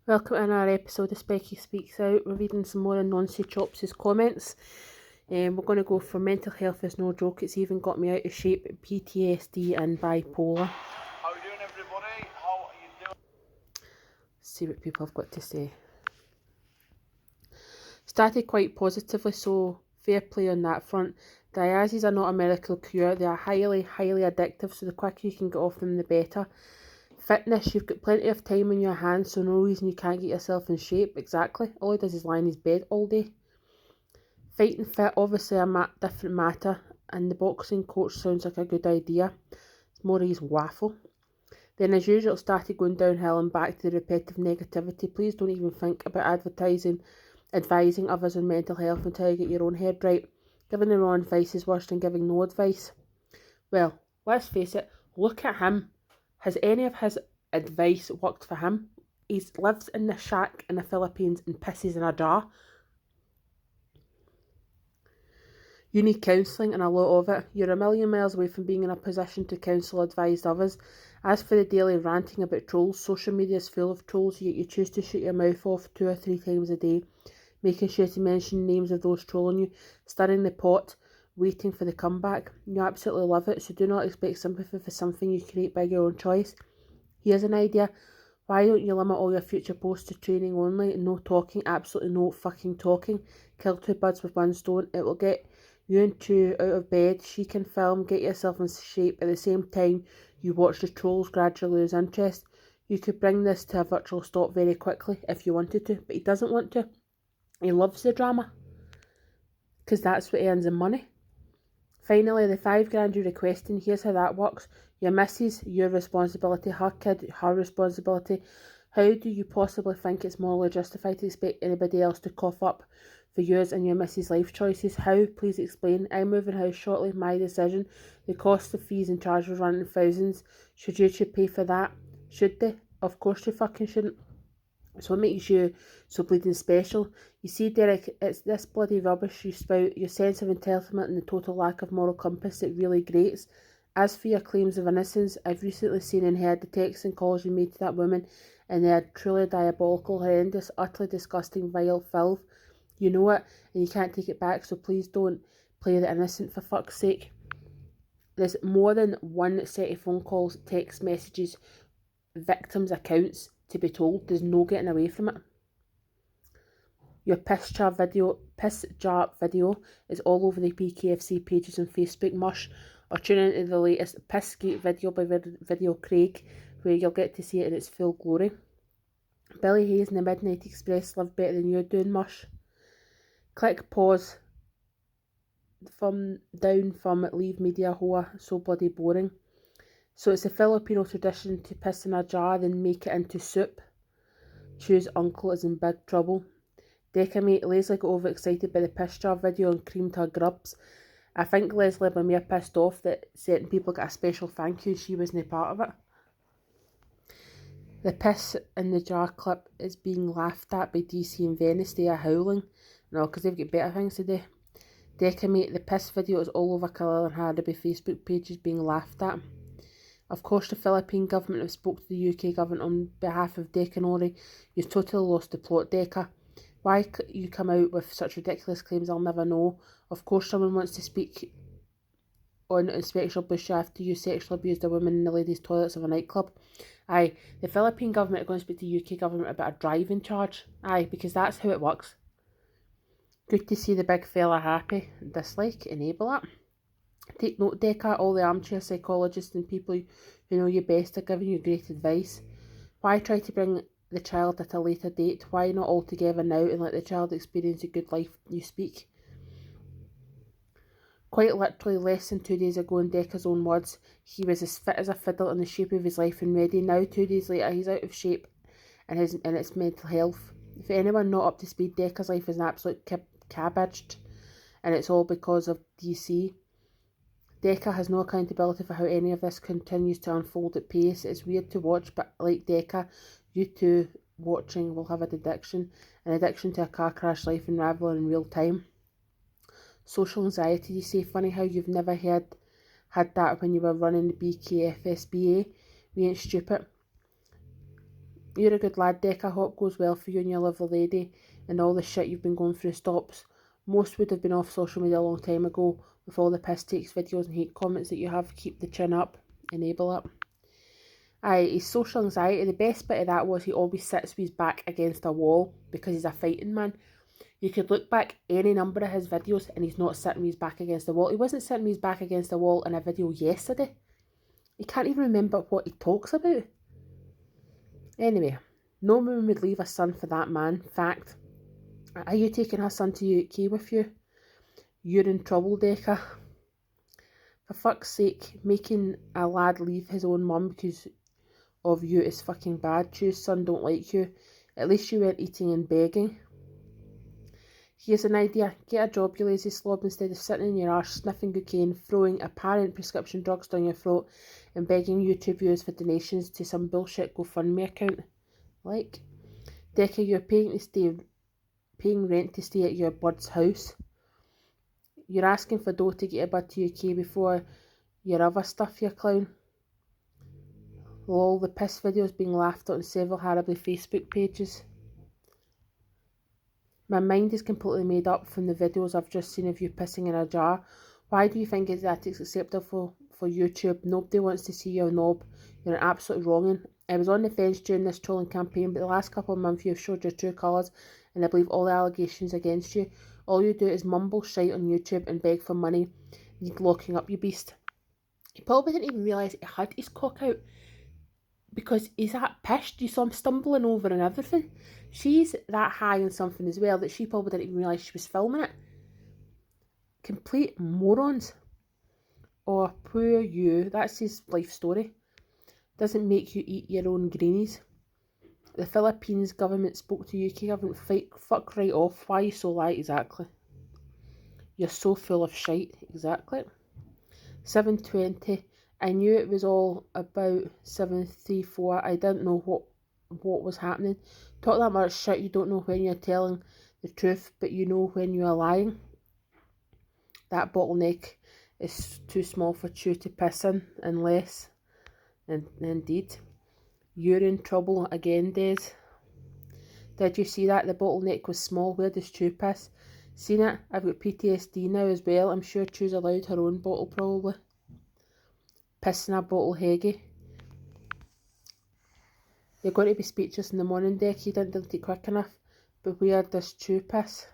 Welcome to another episode of Specky Speaks Out. We're reading some more of Nancy Chops' comments. We're going to go for mental health is no joke. It's even got me out of shape, PTSD and bipolar. How are you doing, everybody? How are you doing? See what people have got to say. Started quite positively, so fair play on that front. Diazes are not a miracle cure. They are highly addictive, so the quicker you can get off them, the better. Fitness, you've got plenty of time in your hands, so no reason you can't get yourself in shape. Exactly. All he does is lie in his bed all day. Fighting fit, obviously a different matter, and the boxing coach sounds like a good idea. It's more his waffle. Then as usual, it started going downhill and back to the repetitive negativity. Please don't even think about advising others on mental health until you get your own head right. Giving the wrong advice is worse than giving no advice. Well, let's face it, look at him. Has any of his advice worked for him? He lives in the shack in the Philippines and pisses in a jar. You need counselling and a lot of it. You're a million miles away from being in a position to counsel or advise others. As for the daily ranting about trolls, social media is full of trolls, yet you choose to shut your mouth off 2 or 3 times a day, making sure to mention names of those trolling you, stirring the pot, waiting for the comeback. You absolutely love it, so do not expect sympathy for something you create by your own choice. Here's an idea. Why don't you limit all your future posts to training only? No talking, absolutely no fucking talking. Kill 2 birds with 1 stone. It will get you and 2 out of bed. She can film, get yourself in shape at the same time you watch the trolls gradually lose interest. You could bring this to a virtual stop very quickly if you wanted to, but he doesn't want to. He loves the drama because that's what earns him money. Finally, the $5,000 you're requesting, here's how that works. Your missus, your responsibility. Her kid, her responsibility. How do you possibly think it's morally justified to expect anybody else to cough up for yours and your missus' life choices? How? Please explain. I'm moving house shortly. My decision. The cost of fees and charges run in thousands. Should YouTube pay for that? Should they? Of course you fucking shouldn't. So what makes you so bleeding special? You see, Derek, it's this bloody rubbish you spout, your sense of entitlement and the total lack of moral compass that really grates. As for your claims of innocence, I've recently seen and heard the texts and calls you made to that woman, and they are truly diabolical, horrendous, utterly disgusting, vile filth. You know it, and you can't take it back, so please don't play the innocent for fuck's sake. There's more than one set of phone calls, text messages, victims' accounts to be told. There's no getting away from it. Your piss jar video is all over the PKFC pages on Facebook mush, or tune into the latest Pissgate video by Video Craig, where you'll get to see it in its full glory. Billy Hayes and the Midnight Express live better than you're doing mush. Click pause from leave media hoa, so bloody boring. So it's a Filipino tradition to piss in a jar, then make it into soup. Choose uncle is in big trouble. DECCA mate Leslie got overexcited by the piss jar video and creamed her grubs. I think Leslie was more pissed off that certain people got a special thank you and she wasn't part of it. The piss in the jar clip is being laughed at by DC and Venice. They are howling. No, because they've got better things to do. DECCA mate, the piss video is all over Khalil and Hardaby Facebook pages being laughed at. Of course, the Philippine government have spoke to the UK government on behalf of DECCA Nori. You've totally lost the plot, DECCA. Why you come out with such ridiculous claims, I'll never know. Of course, someone wants to speak on Inspector Bush after you sexually abused a woman in the ladies' toilets of a nightclub. Aye, the Philippine government are going to speak to the UK government about a driving charge. Aye, because that's how it works. Good to see the big fella happy. Dislike, enable it. Take note, DECCA, all the armchair psychologists and people who know you best are giving you great advice. Why try to bring the child at a later date? Why not all together now and let the child experience a good life you speak? Quite literally, less than 2 days ago, in DECCA's own words, he was as fit as a fiddle in the shape of his life and ready. Now, 2 days later, he's out of shape and it's mental health. For anyone not up to speed, DECCA's life is an absolute cabbaged, and it's all because of DC. DECCA has no accountability for how any of this continues to unfold at pace. It's weird to watch, but like DECCA, you too watching will have an addiction to a car crash life unraveling in real time. Social anxiety, you say, funny how you've never had that when you were running the BKFSBA. We ain't stupid. You're a good lad, DECCA. Hope goes well for you and your lovely lady, and all the shit you've been going through stops. Most would have been off social media a long time ago with all the piss takes, videos and hate comments that you have. Keep the chin up. Enable it. Aye, his social anxiety, the best bit of that was he always sits with his back against a wall because he's a fighting man. You could look back any number of his videos and he's not sitting with his back against the wall. He wasn't sitting with his back against the wall in a video yesterday. He can't even remember what he talks about. Anyway, no woman would leave a son for that man. Fact. Are you taking her son to UK with you? You're in trouble, DECCA. For fuck's sake, making a lad leave his own mum because of you is fucking bad. Choose son don't like you. At least you weren't eating and begging. Here's an idea. Get a job, you lazy slob, instead of sitting in your arse, sniffing cocaine, throwing apparent prescription drugs down your throat, and begging YouTube viewers for donations to some bullshit GoFundMe account. Like, DECCA, you're paying rent to stay at your bud's house. You're asking for dough to get a bud to UK before your other stuff, you clown. Lol, the piss videos being laughed at on several Harrowby Facebook pages. My mind is completely made up from the videos I've just seen of you pissing in a jar. Why do you think that it's acceptable for YouTube? Nobody wants to see your knob. You're an absolute wrong'un. I was on the fence during this trolling campaign, but the last couple of months you have showed your true colours, and I believe all the allegations against you. All you do is mumble shite on YouTube and beg for money. Need locking up, you beast. He probably didn't even realise he had his cock out, because he's that pissed. You saw him stumbling over and everything. She's that high on something as well that she probably didn't even realise she was filming it. Complete morons. Oh, poor you. That's his life story. Doesn't make you eat your own greenies. The Philippines government spoke to UK government. Fuck right off. Why are you so light? Exactly. You're so full of shite. Exactly. 7:20. I knew it was all about 7:34. I didn't know what was happening. Talk that much shit, you don't know when you're telling the truth, but you know when you are lying. That bottleneck is too small for Chew to piss in, unless, and indeed, you're in trouble again, Des. Did you see that? The bottleneck was small. Where does Chew piss? Seen it? I've got PTSD now as well. I'm sure Chew's allowed her own bottle, probably. Piss in a bottle, HEGGIE. You're going to be speechless in the morning, Deck. You didn't delete it quick enough. But where does Chew piss?